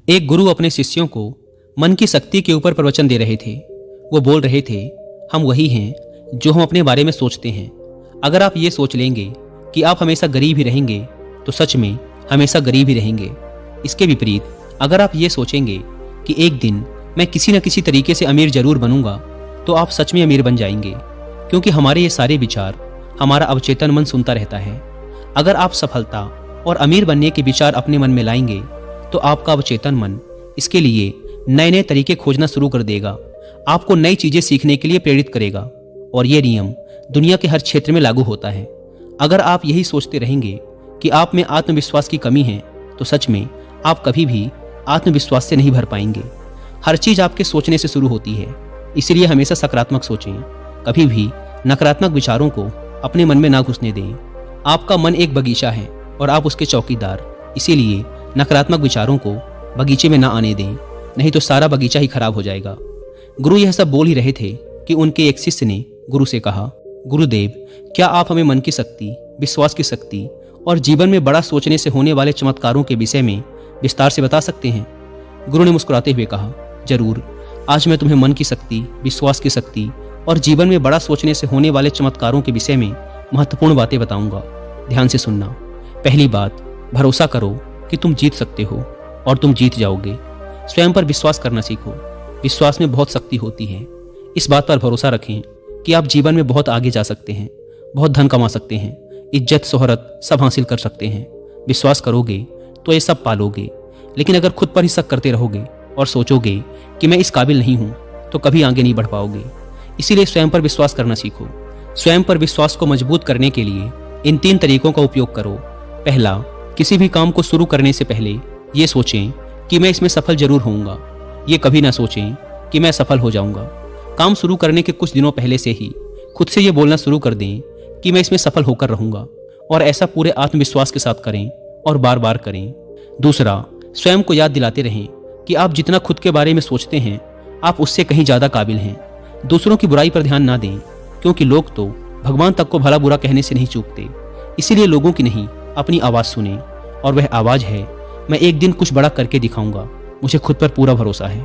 एक गुरु अपने शिष्यों को मन की शक्ति के ऊपर प्रवचन दे रहे थे। वो बोल रहे थे, हम वही हैं जो हम अपने बारे में सोचते हैं। अगर आप ये सोच लेंगे कि आप हमेशा गरीब ही रहेंगे तो सच में हमेशा गरीब ही रहेंगे। इसके विपरीत अगर आप ये सोचेंगे कि एक दिन मैं किसी न किसी तरीके से अमीर जरूर बनूंगा तो आप सच में अमीर बन जाएंगे, क्योंकि हमारे ये सारे विचार हमारा अवचेतन मन सुनता रहता है। अगर आप सफलता और अमीर बनने के विचार अपने मन में लाएंगे तो आपका अवचेतन मन इसके लिए नए नए तरीके खोजना शुरू कर देगा, आपको नई चीजें सीखने के लिए प्रेरित करेगा। और ये नियम दुनिया के हर क्षेत्र में लागू होता है। अगर आप यही सोचते रहेंगे कि आप में आत्मविश्वास की कमी है तो सच में आप कभी भी आत्मविश्वास से नहीं भर पाएंगे। हर चीज आपके सोचने से शुरू होती है, इसलिए हमेशा सकारात्मक सोचें। कभी भी नकारात्मक विचारों को अपने मन में ना घुसने दें। आपका मन एक बगीचा है और आप उसके चौकीदार, इसीलिए नकारात्मक विचारों को बगीचे में ना आने दें, नहीं तो सारा बगीचा ही खराब हो जाएगा। गुरु यह सब बोल ही रहे थे कि उनके एक शिष्य ने गुरु से कहा, गुरुदेव, क्या आप हमें मन की शक्ति, विश्वास की शक्ति और जीवन में बड़ा सोचने से होने वाले चमत्कारों के विषय में विस्तार से बता सकते हैं? गुरु ने मुस्कुराते हुए कहा, जरूर। आज मैं तुम्हें मन की शक्ति, विश्वास की शक्ति और जीवन में बड़ा सोचने से होने वाले चमत्कारों के विषय में महत्वपूर्ण बातें बताऊंगा। ध्यान से सुनना। पहली बात, भरोसा करो कि तुम जीत सकते हो और तुम जीत जाओगे। स्वयं पर विश्वास करना सीखो। विश्वास में बहुत शक्ति होती है। इस बात पर भरोसा रखें कि आप जीवन में बहुत आगे जा सकते हैं, बहुत धन कमा सकते हैं, इज्जत शोहरत सब हासिल कर सकते हैं। विश्वास करोगे तो ये सब पालोगे। लेकिन अगर खुद पर ही शक करते रहोगे और सोचोगे कि मैं इस काबिल नहीं हूं तो कभी आगे नहीं बढ़ पाओगे। इसीलिए स्वयं पर विश्वास करना सीखो। स्वयं पर विश्वास को मजबूत करने के लिए इन 3 तरीकों का उपयोग करो। पहला, किसी भी काम को शुरू करने से पहले ये सोचें कि मैं इसमें सफल जरूर होऊंगा। ये कभी ना सोचें कि मैं सफल हो जाऊंगा। काम शुरू करने के कुछ दिनों पहले से ही खुद से ये बोलना शुरू कर दें कि मैं इसमें सफल होकर रहूंगा, और ऐसा पूरे आत्मविश्वास के साथ करें और बार बार करें। दूसरा, स्वयं को याद दिलाते रहें कि आप जितना खुद के बारे में सोचते हैं आप उससे कहीं ज्यादा काबिल हैं। दूसरों की बुराई पर ध्यान ना दें, क्योंकि लोग तो भगवान तक को भला बुरा कहने से नहीं चूकते। इसीलिए लोगों की नहीं, अपनी आवाज सुने, और वह आवाज है, मैं एक दिन कुछ बड़ा करके दिखाऊंगा, मुझे खुद पर पूरा भरोसा है।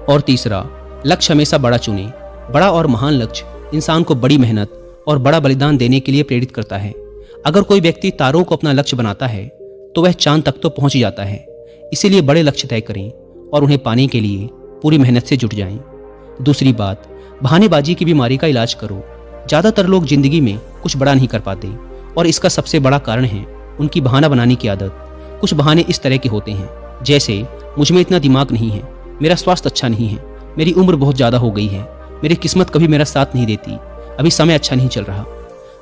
और तीसरा, लक्ष्य हमेशा बड़ा चुने। बड़ा और महान लक्ष्य इंसान को बड़ी मेहनत और बड़ा बलिदान देने के लिए प्रेरित करता है। अगर कोई व्यक्ति तारों को अपना लक्ष्य बनाता है तो वह चांद तक तो पहुंच ही जाता है। इसीलिए बड़े लक्ष्य तय करें और उन्हें पाने के लिए पूरी मेहनत से जुट जाएं। दूसरी बात, बहानेबाजी की बीमारी का इलाज करो। ज्यादातर लोग जिंदगी में कुछ बड़ा नहीं कर पाते, और इसका सबसे बड़ा कारण है उनकी बहाना बनाने की आदत। कुछ बहाने इस तरह के होते हैं, जैसे मुझ में इतना दिमाग नहीं है, मेरा स्वास्थ्य अच्छा नहीं है, मेरी उम्र बहुत ज्यादा हो गई है, मेरी किस्मत कभी मेरा साथ नहीं देती, अभी समय अच्छा नहीं चल रहा।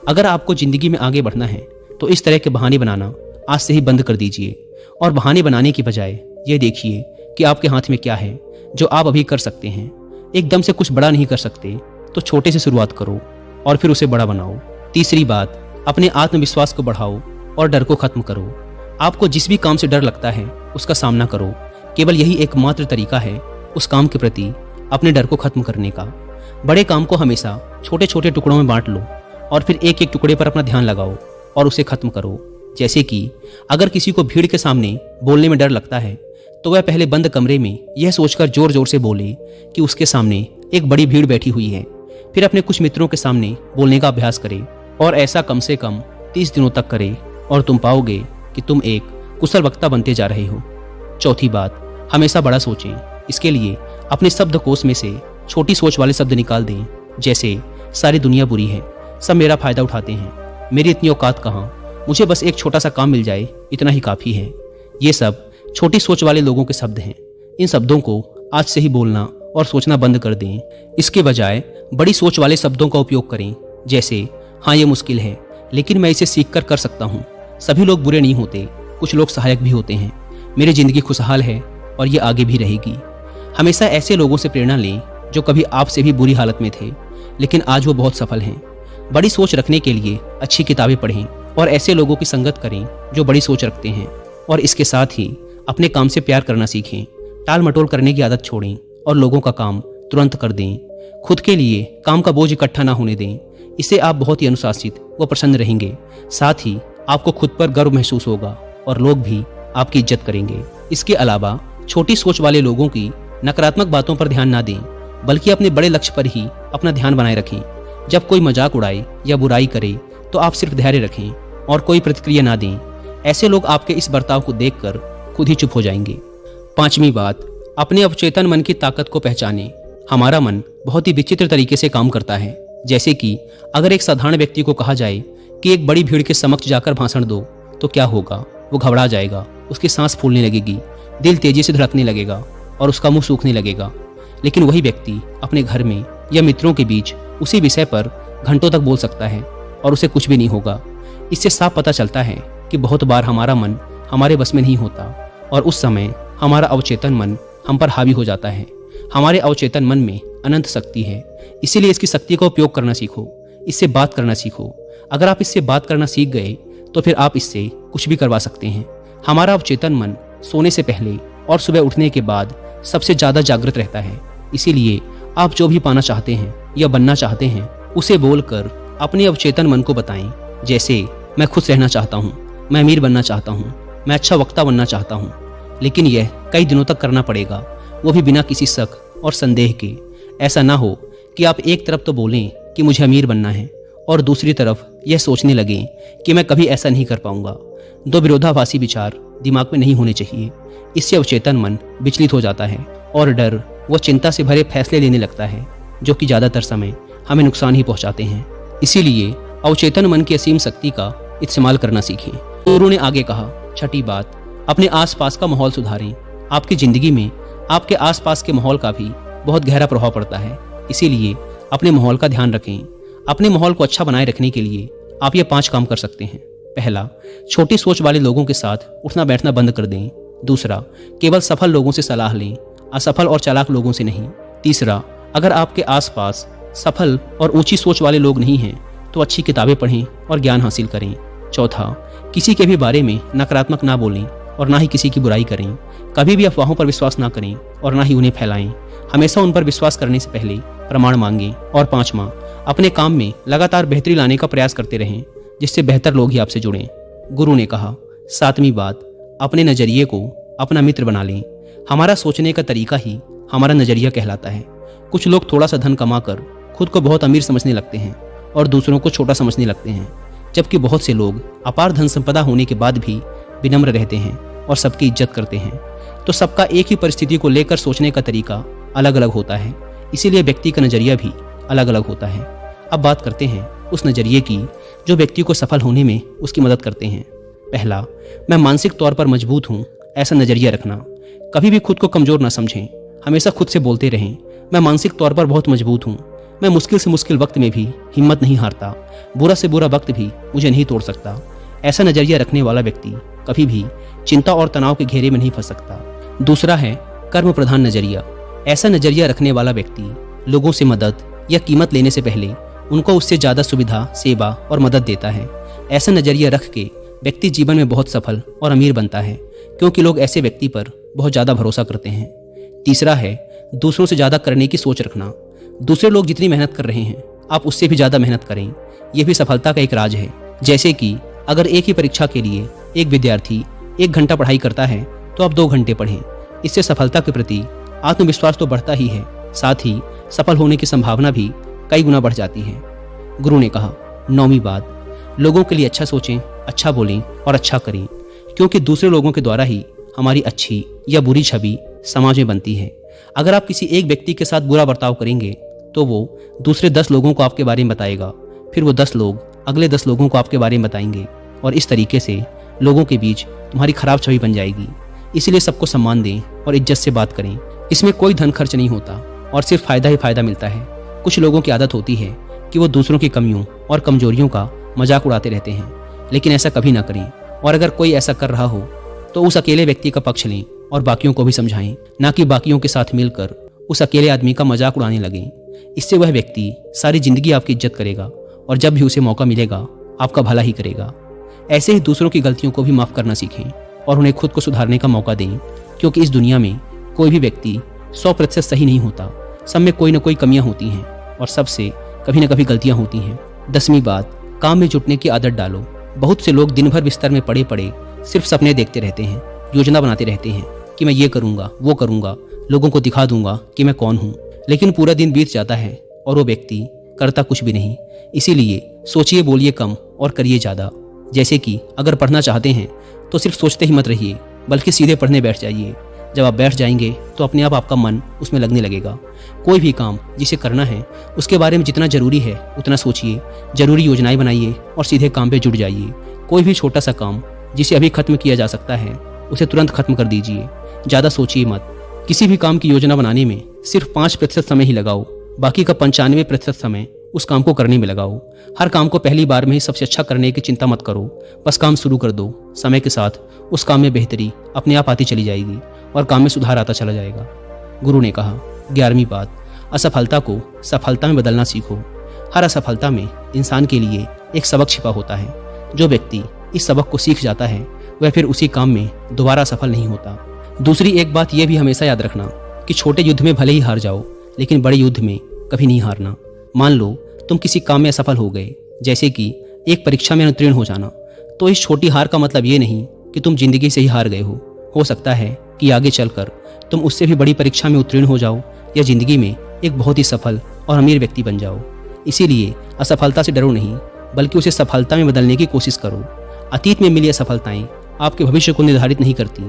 अगर आपको जिंदगी में आगे बढ़ना है तो इस तरह के बहाने बनाना आज से ही बंद कर दीजिए, और बहाने बनाने की बजाय ये देखिए कि आपके हाथ में क्या है जो आप अभी कर सकते हैं। एकदम से कुछ बड़ा नहीं कर सकते तो छोटे से शुरुआत करो और फिर उसे बड़ा बनाओ। तीसरी बात, अपने आत्मविश्वास को बढ़ाओ और डर को खत्म करो। आपको जिस भी काम से डर लगता है उसका सामना करो। केवल यही एकमात्र तरीका है उस काम के प्रति अपने डर को खत्म करने का। बड़े काम को हमेशा छोटे छोटे टुकड़ों में बांट लो और फिर एक एक टुकड़े पर अपना ध्यान लगाओ और उसे खत्म करो। जैसे कि अगर किसी को भीड़ के सामने बोलने में डर लगता है तो वह पहले बंद कमरे में यह सोचकर जोर जोर से बोले कि उसके सामने एक बड़ी भीड़ बैठी हुई है। फिर अपने कुछ मित्रों के सामने बोलने का अभ्यास करे, और ऐसा कम से कम 30 दिनों तक करे, और तुम पाओगे कि तुम एक कुशल वक्ता बनते जा रहे हो। चौथी बात, हमेशा बड़ा सोचें। इसके लिए अपने शब्दकोश में से छोटी सोच वाले शब्द निकाल दें, जैसे सारी दुनिया बुरी है, सब मेरा फायदा उठाते हैं, मेरी इतनी औकात कहाँ, मुझे बस एक छोटा सा काम मिल जाए, इतना ही काफी है। ये सब छोटी सोच वाले लोगों के शब्द हैं। इन शब्दों को आज से ही बोलना और सोचना बंद कर दें। इसके बजाय बड़ी सोच वाले शब्दों का उपयोग करें, जैसे हाँ ये मुश्किल है लेकिन मैं इसे सीख कर सकता हूँ, सभी लोग बुरे नहीं होते, कुछ लोग सहायक भी होते हैं, मेरी जिंदगी खुशहाल है और ये आगे भी रहेगी। हमेशा ऐसे लोगों से प्रेरणा लें जो कभी आपसे भी बुरी हालत में थे लेकिन आज वो बहुत सफल हैं। बड़ी सोच रखने के लिए अच्छी किताबें पढ़ें और ऐसे लोगों की संगत करें जो बड़ी सोच रखते हैं। और इसके साथ ही अपने काम से प्यार करना सीखें। टाल मटोल करने की आदत छोड़ें और लोगों का काम तुरंत कर दें। खुद के लिए काम का बोझ इकट्ठा ना होने दें। इससे आप बहुत ही अनुशासित व प्रसन्न रहेंगे। साथ ही आपको खुद पर गर्व महसूस होगा और लोग भी आपकी इज्जत करेंगे। इसके अलावा छोटी सोच वाले लोगों की नकारात्मक बातों पर ध्यान ना दें, बल्कि अपने बड़े लक्ष्य पर ही अपना ध्यान बनाए रखें। जब कोई मजाक उड़ाए या बुराई करे तो आप सिर्फ धैर्य रखें और कोई प्रतिक्रिया ना दें। ऐसे लोग आपके इस बर्ताव को देखकर खुद ही चुप हो जाएंगे। 5वीं बात, अपने अवचेतन मन की ताकत को पहचानें। हमारा मन बहुत ही विचित्र तरीके से काम करता है। जैसे कि अगर एक साधारण व्यक्ति को कहा जाए कि एक बड़ी भीड़ के समक्ष जाकर भाषण दो, तो क्या होगा? वो घबरा जाएगा, उसकी सांस फूलने लगेगी, दिल तेजी से धड़कने लगेगा और उसका मुंह सूखने लगेगा। लेकिन वही व्यक्ति अपने घर में या मित्रों के बीच उसी विषय पर घंटों तक बोल सकता है और उसे कुछ भी नहीं होगा। इससे साफ पता चलता है कि बहुत बार हमारा मन हमारे बस में नहीं होता और उस समय हमारा अवचेतन मन हम पर हावी हो जाता है। हमारे अवचेतन मन में अनंत शक्ति है, इसीलिए इसकी शक्ति का उपयोग करना सीखो, इससे बात करना सीखो। अगर आप इससे बात करना सीख गए तो फिर आप इससे कुछ भी करवा सकते हैं। हमारा अवचेतन मन सोने से पहले और सुबह उठने के बाद सबसे ज्यादा जागृत रहता है। इसीलिए आप जो भी पाना चाहते हैं या बनना चाहते हैं उसे बोलकर अपने अवचेतन मन को बताएं। जैसे मैं खुश रहना चाहता हूँ, मैं अमीर बनना चाहता हूँ, मैं अच्छा वक्ता बनना चाहता हूँ। लेकिन यह कई दिनों तक करना पड़ेगा, वो भी बिना किसी शक और संदेह के। ऐसा ना हो कि आप एक तरफ तो बोलें कि मुझे अमीर बनना है और दूसरी तरफ यह सोचने लगें कि मैं कभी ऐसा नहीं कर पाऊंगा। दो विरोधाभासी विचार दिमाग में नहीं होने चाहिए। इससे अवचेतन मन विचलित हो जाता है और डर व चिंता से भरे फैसले लेने लगता है, जो कि ज्यादातर समय हमें नुकसान ही पहुंचाते हैं। इसीलिए अवचेतन मन की असीम शक्ति का इस्तेमाल करना सीखें। गुरु ने आगे कहा, 6ठी बात, अपने आसपास का माहौल सुधारें। आपकी जिंदगी में आपके आसपास के माहौल का भी बहुत गहरा प्रभाव पड़ता है, इसीलिए अपने माहौल का ध्यान रखें। अपने माहौल को अच्छा बनाए रखने के लिए आप ये 5 काम कर सकते हैं। पहला, छोटी सोच वाले लोगों के साथ उठना बैठना बंद कर दें। दूसरा, केवल सफल लोगों से सलाह लें, असफल और चालाक लोगों से नहीं। तीसरा, अगर आपके आसपास सफल और ऊंची सोच वाले लोग नहीं हैं तो अच्छी किताबें पढ़ें और ज्ञान हासिल करें। चौथा, किसी के भी बारे में नकारात्मक ना बोलें और ना ही किसी की बुराई करें। कभी भी अफवाहों पर विश्वास ना करें और ना ही उन्हें फैलाएं। हमेशा उन पर विश्वास करने से पहले प्रमाण मांगें। और 5वां, अपने काम में लगातार बेहतरी लाने का प्रयास करते रहें, जिससे बेहतर लोग ही आपसे जुड़ें। गुरु ने कहा, 7वीं बात, अपने नजरिए को अपना मित्र बना लें। हमारा सोचने का तरीका ही हमारा नजरिया कहलाता है। कुछ लोग थोड़ा सा धन कमाकर खुद को बहुत अमीर समझने लगते हैं और दूसरों को छोटा समझने लगते हैं, जबकि बहुत से लोग अपार धन संपदा होने के बाद भी विनम्र रहते हैं और सबकी इज्जत करते हैं। तो सबका एक ही परिस्थिति को लेकर सोचने का तरीका अलग अलग होता है, इसीलिए व्यक्ति का नजरिया भी अलग अलग होता है। अब बात करते हैं उस नजरिए की जो व्यक्ति को सफल होने में उसकी मदद करते हैं। पहला, मैं मानसिक तौर पर मजबूत हूँ, ऐसा नजरिया रखना। कभी भी खुद को कमजोर ना समझें, हमेशा खुद से बोलते रहें, मैं मानसिक तौर पर बहुत मजबूत हूँ, मैं मुश्किल से मुश्किल वक्त में भी हिम्मत नहीं हारता, बुरा से बुरा वक्त भी मुझे नहीं तोड़ सकता। ऐसा नजरिया रखने वाला व्यक्ति कभी भी चिंता और तनाव के घेरे में नहीं फंस सकता। दूसरा है कर्म प्रधान नजरिया। ऐसा नजरिया रखने वाला व्यक्ति लोगों से मदद या कीमत लेने से पहले उनको उससे ज्यादा सुविधा, सेवा और मदद देता है। ऐसा नजरिया रख के व्यक्ति जीवन में बहुत सफल और अमीर बनता है, क्योंकि लोग ऐसे व्यक्ति पर बहुत ज्यादा भरोसा करते हैं। तीसरा है दूसरों से ज्यादा करने की सोच रखना। दूसरे लोग जितनी मेहनत कर रहे हैं आप उससे भी ज्यादा मेहनत करें, यह भी सफलता का एक राज है। जैसे कि अगर एक ही परीक्षा के लिए एक विद्यार्थी 1 घंटा पढ़ाई करता है तो आप 2 घंटे पढ़ें। इससे सफलता के प्रति आत्मविश्वास तो बढ़ता ही है, साथ ही सफल होने की संभावना भी कई गुना बढ़ जाती है। गुरु ने कहा, 9वीं बात, लोगों के लिए अच्छा सोचें, अच्छा बोलें और अच्छा करें, क्योंकि दूसरे लोगों के द्वारा ही हमारी अच्छी या बुरी छवि समाज में बनती है। अगर आप किसी एक व्यक्ति के साथ बुरा बर्ताव करेंगे तो वो दूसरे 10 लोगों को आपके बारे में बताएगा, फिर वो 10 लोग अगले 10 लोगों को आपके बारे में बताएंगे और इस तरीके से लोगों के बीच तुम्हारी खराब छवि बन जाएगी। इसलिए सबको सम्मान दें और इज्जत से बात करें। इसमें कोई धन खर्च नहीं होता और सिर्फ फायदा ही फायदा मिलता है। कुछ लोगों की आदत होती है कि वो दूसरों की कमियों और कमजोरियों का मजाक उड़ाते रहते हैं, लेकिन ऐसा कभी ना करें। और अगर कोई ऐसा कर रहा हो तो उस अकेले व्यक्ति का पक्ष लें और बाकियों को भी समझाएं, ना कि बाकियों के साथ मिलकर उस अकेले आदमी का मजाक उड़ाने लगें। इससे वह व्यक्ति सारी जिंदगी आपकी इज्जत करेगा और जब भी उसे मौका मिलेगा आपका भला ही करेगा। ऐसे ही दूसरों की गलतियों को भी माफ करना सीखें और उन्हें खुद को सुधारने का मौका दें, क्योंकि इस दुनिया में कोई भी व्यक्ति 100% सही नहीं होता। सब में कोई ना कोई कमियां होती हैं और सबसे कभी ना कभी गलतियां होती हैं। 10वीं बात, काम में जुटने की आदत डालो। बहुत से लोग दिन भर बिस्तर में पड़े पड़े सिर्फ सपने देखते रहते हैं, योजना बनाते रहते हैं, कि मैं ये करूँगा, वो करूँगा, लोगों को दिखा दूंगा कि मैं कौन हूँ। लेकिन पूरा दिन बीत जाता है और वो व्यक्ति करता कुछ भी नहीं। इसीलिए सोचिए, बोलिए कम और करिए ज़्यादा। जैसे कि अगर पढ़ना चाहते हैं तो सिर्फ सोचते ही मत रहिए, बल्कि सीधे पढ़ने बैठ जाइए। जब आप बैठ जाएंगे तो अपने आप आपका मन उसमें लगने लगेगा। कोई भी काम जिसे करना है उसके बारे में जितना ज़रूरी है उतना सोचिए, ज़रूरी योजनाएं बनाइए और सीधे काम पे जुट जाइए। कोई भी छोटा सा काम जिसे अभी खत्म किया जा सकता है उसे तुरंत खत्म कर दीजिए। ज़्यादा सोचिए मत। किसी भी काम की योजना बनाने में सिर्फ 5% समय ही लगाओ, बाकी का 95% समय उस काम को करने में लगाओ। हर काम को पहली बार में ही सबसे अच्छा करने की चिंता मत करो, बस काम शुरू कर दो। समय के साथ उस काम में बेहतरी अपने आप आती चली जाएगी और काम में सुधार आता चला जाएगा। गुरु ने कहा 11वीं बात, असफलता को सफलता में बदलना सीखो। हर असफलता में इंसान के लिए एक सबक छिपा होता है। जो व्यक्ति इस सबक को सीख जाता है वह फिर उसी काम में दोबारा सफल नहीं होता। दूसरी एक बात यह भी हमेशा याद रखना कि छोटे युद्ध में भले ही हार जाओ, लेकिन बड़े युद्ध में कभी नहीं हारना। मान लो तुम किसी काम में असफल हो गए, जैसे कि एक परीक्षा में अनुत्तीर्ण हो जाना, तो इस छोटी हार का मतलब ये नहीं कि तुम जिंदगी से ही हार गए हो। हो सकता है कि आगे चलकर तुम उससे भी बड़ी परीक्षा में उत्तीर्ण हो जाओ या जिंदगी में एक बहुत ही सफल और अमीर व्यक्ति बन जाओ। इसीलिए असफलता से डरो नहीं, बल्कि उसे सफलता में बदलने की कोशिश करो। अतीत में मिली असफलताएं आपके भविष्य को निर्धारित नहीं करती,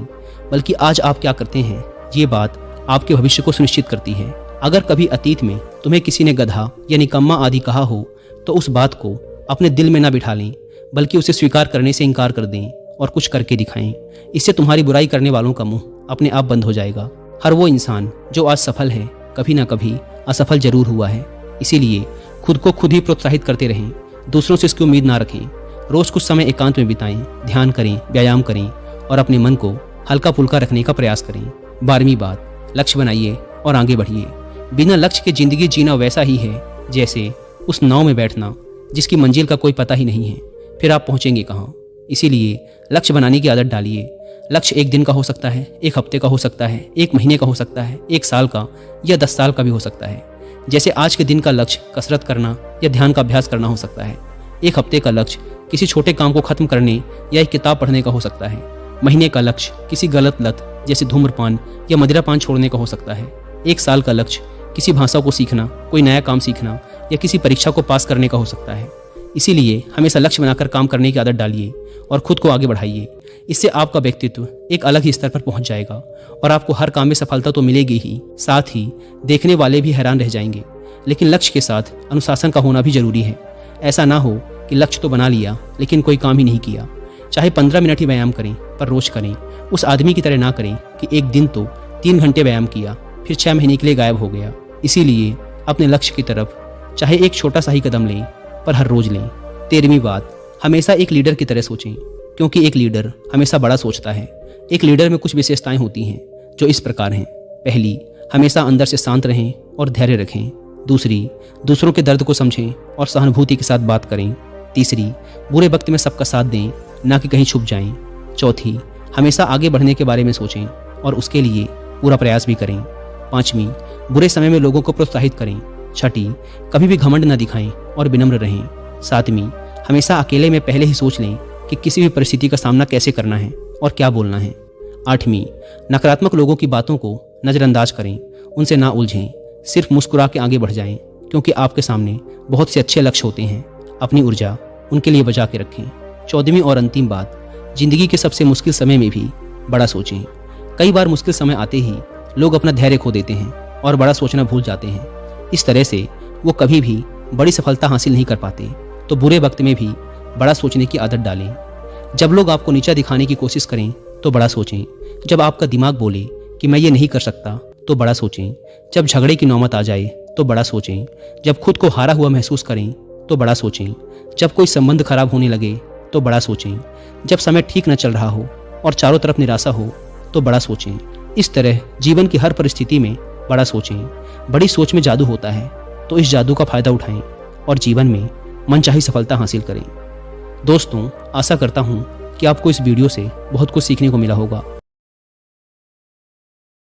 बल्कि आज आप क्या करते हैं ये बात आपके भविष्य को सुनिश्चित करती है। अगर कभी अतीत में तुम्हें किसी ने गधा या निकम्मा आदि कहा हो तो उस बात को अपने दिल में ना बिठा लें, बल्कि उसे स्वीकार करने से इनकार कर दें और कुछ करके दिखाएं। इससे तुम्हारी बुराई करने वालों का मुंह अपने आप बंद हो जाएगा। हर वो इंसान जो आज सफल है कभी ना कभी असफल जरूर हुआ है। इसीलिए खुद को खुद ही प्रोत्साहित करते रहें, दूसरों से इसकी उम्मीद ना रखें। रोज कुछ समय एकांत में बिताएं, ध्यान करें, व्यायाम करें और अपने मन को हल्का फुल्का रखने का प्रयास करें। 12वीं बात, लक्ष्य बनाइए और आगे बढ़िए। बिना लक्ष्य के जिंदगी जीना वैसा ही है जैसे उस नाव में बैठना जिसकी मंजिल का कोई पता ही नहीं है, फिर आप पहुंचेंगे कहाँ। इसीलिए लक्ष्य बनाने की आदत डालिए। लक्ष्य एक दिन का हो सकता है, एक हफ्ते का हो सकता है, एक महीने का हो सकता है, एक साल का या 10 साल का भी हो सकता है। जैसे आज के दिन का लक्ष्य कसरत करना या ध्यान का अभ्यास करना हो सकता है। एक हफ्ते का लक्ष्य किसी छोटे काम को खत्म करने या एक किताब पढ़ने का हो सकता है। महीने का लक्ष्य किसी गलत लत जैसे धूम्रपान या मदिरापान छोड़ने का हो सकता है। एक साल का लक्ष्य किसी भाषा को सीखना, कोई नया काम सीखना या किसी परीक्षा को पास करने का हो सकता है। इसीलिए हमेशा लक्ष्य बनाकर काम करने की आदत डालिए और खुद को आगे बढ़ाइए। इससे आपका व्यक्तित्व एक अलग ही स्तर पर पहुंच जाएगा और आपको हर काम में सफलता तो मिलेगी ही, साथ ही देखने वाले भी हैरान रह जाएंगे। लेकिन लक्ष्य के साथ अनुशासन का होना भी जरूरी है। ऐसा ना हो कि लक्ष्य तो बना लिया लेकिन कोई काम ही नहीं किया। चाहे 15 मिनट ही व्यायाम करें, पर रोज करें। उस आदमी की तरह ना करें कि एक दिन तो 3 घंटे व्यायाम किया फिर 6 महीने के लिए गायब हो गया। इसीलिए अपने लक्ष्य की तरफ चाहे एक छोटा सा ही कदम लें, पर हर रोज लें। 13वीं बात, हमेशा एक लीडर की तरह सोचें, क्योंकि एक लीडर हमेशा बड़ा सोचता है। एक लीडर में कुछ विशेषताएं होती हैं जो इस प्रकार हैं। पहली, हमेशा अंदर से शांत रहें और धैर्य रखें। दूसरी, दूसरों के दर्द को समझें और सहानुभूति के साथ बात करें। तीसरी, बुरे वक्त में सबका साथ दें, ना कि कहीं छुप जाएं। चौथी, हमेशा आगे बढ़ने के बारे में सोचें और उसके लिए पूरा प्रयास भी करें। 5वीं, बुरे समय में लोगों को प्रोत्साहित करें। 6ठी, कभी भी घमंड न दिखाएं और विनम्र रहें। 7वीं, हमेशा अकेले में पहले ही सोच लें कि किसी भी परिस्थिति का सामना कैसे करना है और क्या बोलना है। 8वीं, नकारात्मक लोगों की बातों को नज़रअंदाज करें, उनसे ना उलझें, सिर्फ मुस्कुरा के आगे बढ़ जाएं, क्योंकि आपके सामने बहुत से अच्छे लक्ष्य होते हैं। अपनी ऊर्जा उनके लिए बचा के रखें। 14वीं और अंतिम बात, जिंदगी के सबसे मुश्किल समय में भी बड़ा सोचें। कई बार मुश्किल समय आते ही लोग अपना धैर्य खो देते हैं और बड़ा सोचना भूल जाते हैं। इस तरह से वो कभी भी बड़ी सफलता हासिल नहीं कर पाते। तो बुरे वक्त में भी बड़ा सोचने की आदत डालें। जब लोग आपको नीचा दिखाने की कोशिश करें तो बड़ा सोचें। जब आपका दिमाग बोले कि मैं ये नहीं कर सकता तो बड़ा सोचें। जब झगड़े की नौबत आ जाए तो बड़ा सोचें। जब खुद को हारा हुआ महसूस करें तो बड़ा सोचें। जब कोई संबंध खराब होने लगे तो बड़ा सोचें। जब समय ठीक न चल रहा हो और चारों तरफ निराशा हो तो बड़ा सोचें। इस तरह जीवन की हर परिस्थिति में बड़ा सोचें। बड़ी सोच में जादू होता है, तो इस जादू का फायदा उठाएं और जीवन में मनचाही सफलता हासिल करें। दोस्तों, आशा करता हूँ कि आपको इस वीडियो से बहुत कुछ सीखने को मिला होगा।